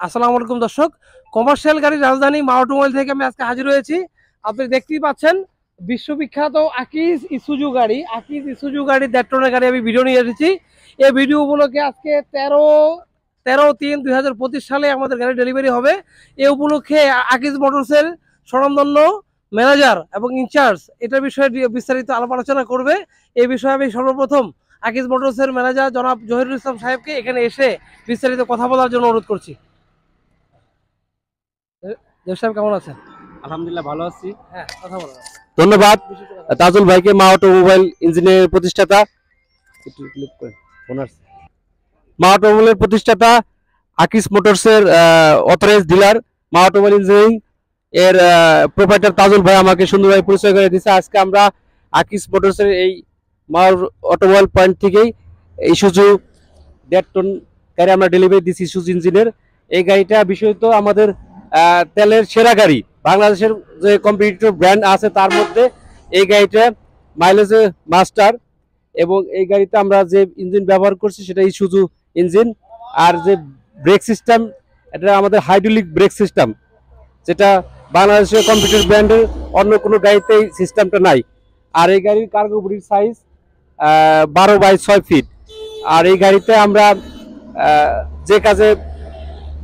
আসসালামু আলাইকুম দর্শক, কমার্শিয়াল গাড়ি রাজধানী মা অটোমোবাইল থেকে আমি আজকে হাজির হয়েছি। আপনি দেখতেই পাচ্ছেন বিশ্ববিখ্যাত আকিজ ইসুজু গাড়ি 1.5 টনের গাড়ি আমি ভিডিও নিয়ে এসেছি। এই ভিডিও উপলক্ষে আজকে 13/3/2025 সালে আমাদের গাড়ি ডেলিভারি হবে। এই উপলক্ষে আকিজ মোটরসের স্বনামধন্য ম্যানেজার এবং ইনচার্জ এটার বিষয়ে বিস্তারিত আলাপ আলোচনা করবে। এই বিষয়ে আমি সর্বপ্রথম আকিজ মোটরসের ম্যানেজার জনাব জহিরুল ইসলাম সাহেবকে এখানে এসে বিস্তারিত কথা বলার জন্য অনুরোধ করছি। জহির সাহেব কেমন আছেন? আলহামদুলিল্লাহ ভালো আছি। হ্যাঁ, কথা বলো। ধন্যবাদ তাজুল ভাইকে, মা অটোমোবাইল ইঞ্জিনের প্রতিষ্ঠাতা, মা অটোমোবাইলের প্রতিষ্ঠাতা, আকিস মোটরসের অথরাইজ ডিলার, মা অটোমোবাইল ইঞ্জিনিয়ারিং এর প্রোপাইটার তাজুল ভাই আমাকে সুন্দরভাবে পরিচয় করে দিয়েছে। আজকে আমরা আকিস মোটরসের এই মা অটোমোবাইল পয়েন্ট থেকেই ইসুজু 1.5 টন গাড়ি আমরা ডেলিভারি দিচ্ছি ইসুজু ইঞ্জিনের। এই গাড়িটা বিশেষত আমাদের তেলের সেরা গাড়ি, বাংলাদেশের যে কম্পিটিটর ব্র্যান্ড আছে তার মধ্যে এই গাড়িটা মাইলেজে মাস্টার। এবং এই গাড়িতে আমরা যে ইঞ্জিন ব্যবহার করছি সেটা ইসুজু ইঞ্জিন। আর যে ব্রেক সিস্টেম, এটা আমাদের হাইড্রোলিক ব্রেক সিস্টেম, যেটা বাংলাদেশের কম্পিটিটর ব্র্যান্ডের অন্য কোনো গাড়িতে এই সিস্টেমটা নাই। আর এই গাড়ির কার্গো বডির সাইজ 12/6 ফিট। আর এই গাড়িতে আমরা যে কাজে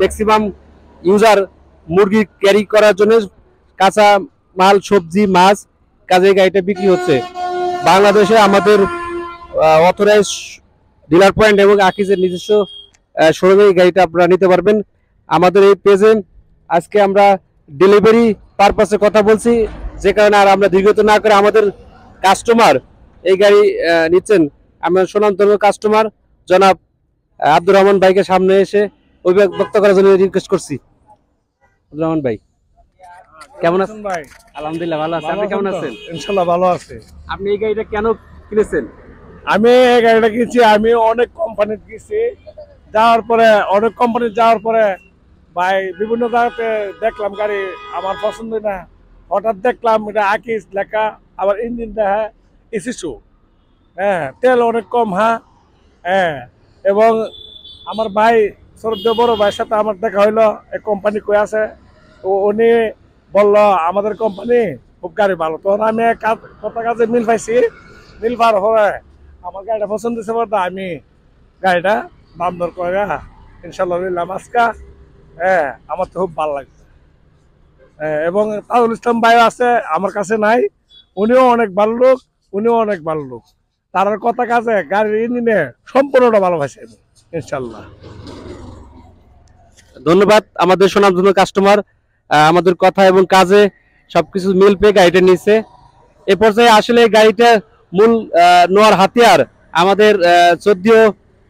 ম্যাক্সিমাম ইউজার মুরগি ক্যারি করার জন্য কাঁচা মাল, সবজি, মাছ কাজে গাড়িটা বিক্রি হচ্ছে। বাংলাদেশে আমাদের অথরাইজ ডিলার পয়েন্ট এবং আকিজের নিজস্ব শোরুমে এই গাড়িটা আপনারা নিতে পারবেন। আমাদের এই পেজে আজকে আমরা ডেলিভারি পারপাসে কথা বলছি, যে কারণে আর আমরা দীর্ঘত না করে আমাদের কাস্টমার এই গাড়ি নিচ্ছেন, আমার সুনামধন্য কাস্টমার জনাব আব্দুর রহমান ভাইকে সামনে এসে অভিব্যক্ত করার জন্য রিকোয়েস্ট করছি। আব্দুর রহমান ভাই কেমন আছেন? ভাই আলহামদুলিল্লাহ ভালো আছি। আপনি কেমন আছেন? ইনশাআল্লাহ ভালো আছে। আপনি এই গাড়িটা কেন কিনেছেন? আমি এই গাড়িটা কিনছি, আমি অনেক কোম্পানি গেছি, যাওয়ার পরে ভাই বিভিন্ন জায়গাতে দেখলাম গাড়ি আমার পছন্দ না, হঠাৎ দেখলাম এটা আকিজ লেখা, আবার ইঞ্জিনটা ইসুজু, হ্যাঁ, তেল অনেক কম, হ্যাঁ। এবং আমার ভাই শ্রদ্ধেয় বড় ভাইয়ের সাথে আমার দেখা হইলো, এই কোম্পানি কই আছে, উনি বললো আমাদের কোম্পানি খুব গাড়ি ভালো। তখন আমি কথা কাজে মিল পাইছি, মিল পার হয়ে আমার গাড়িটা পছন্দ হয়েছে বলতে আমি গাড়িটা দাম দর করে ইনশাল্লাহ নিলাম আজকা। হ্যাঁ, আমার তো খুব ভালো লাগছে। এবং তাজুল ইসলাম ভাই আছে আমার কাছে নাই, উনিও অনেক ভালো লোক, তার কথা কাজে গাড়ির ইঞ্জিনে সম্পূর্ণটা ভালোবাসে ইনশাল্লাহ। ধন্যবাদ আমাদের সুনামধন্য কাস্টমার, আমাদের কথা এবং কাজে সবকিছু মিল পেয়ে গাড়িটা নিচ্ছে। এ পর্যায়ে আসলে গাড়িটা মূল নোয়ার হাতিয়ার আমাদের যদিও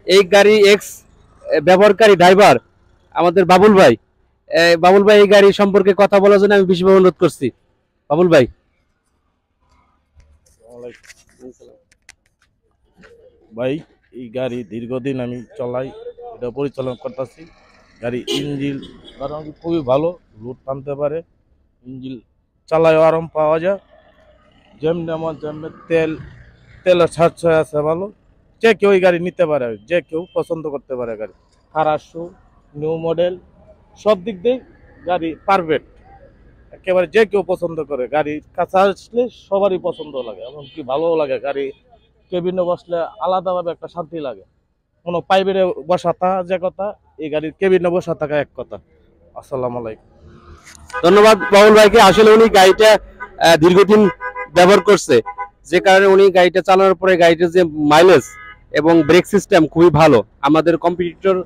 এই গাড়ি এক্স ব্যবহারকারী ড্রাইভার আমাদের বাবুল ভাই। এই গাড়ি সম্পর্কে কথা বলার জন্য আমি বিশেষভাবে অনুরোধ করছি। বাবুল ভাই। ভাই, এই গাড়ি দীর্ঘদিন আমি চলাই, এটা পরিচালনা করতেছি। গাড়ি ইঞ্জিন কারণ খুবই ভালো, লোড টানতে পারে, ইঞ্জিন চালায়ও আরাম পাওয়া যায়, যেমনি আমার যেমনি তেলের সাশ্রয় আছে ভালো। যে কেউ এই গাড়ি নিতে পারে, যে কেউ পছন্দ করতে পারে। গাড়ি খারাপ, নিউ মডেল, সব দিক দিয়ে গাড়ি পারফেক্ট, একেবারে যে কেউ পছন্দ করে। গাড়ি কাছে আসলে সবারই পছন্দ লাগে, এমনকি ভালোও লাগে। গাড়ি কেবিনে বসলে আলাদাভাবে একটা শান্তি লাগে। কোনো প্রাইভেটে বসা থাকা যে কথা, এই গাড়ির কেবিনে বসা থাকা এক কথা। আসসালামু আলাইকুম। ধন্যবাদ বাবুল ভাইকে। আসলে উনি গাড়িটা দীর্ঘদিন ব্যবহার করছে, যে কারণে উনি গাড়িটা চালানোর পরে গাড়িটার যে মাইলেজ এবং ব্রেক সিস্টেম খুবই ভালো। আমাদের কম্পিটিটর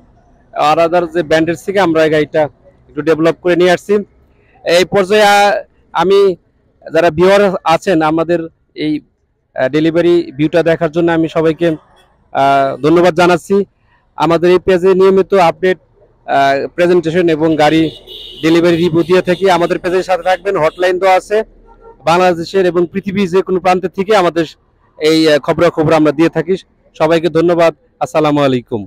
আর আদার যে ব্র্যান্ডের থেকে আমরা এই গাড়িটা একটু ডেভেলপ করে নিয়ে আসছি। এই পর্যায়ে আমি যারা ভিউয়ার আছেন আমাদের এই ডেলিভারি ভিউটা দেখার জন্য আমি সবাইকে ধন্যবাদ জানাচ্ছি। আমাদের এই পেজে নিয়মিত আপডেট, প্রেজেন্টেশন এবং গাড়ি ডেলিভারি রিভিউ দিয়ে থাকি। আমাদের পেজের সাথে থাকবেন, হটলাইন দেওয়া আছে। বাংলাদেশের এবং পৃথিবীর যে কোনো প্রান্ত থেকে আমাদের এই খবরাখবর আমরা দিয়ে থাকি। সবাইকে ধন্যবাদ। আসসালামু আলাইকুম।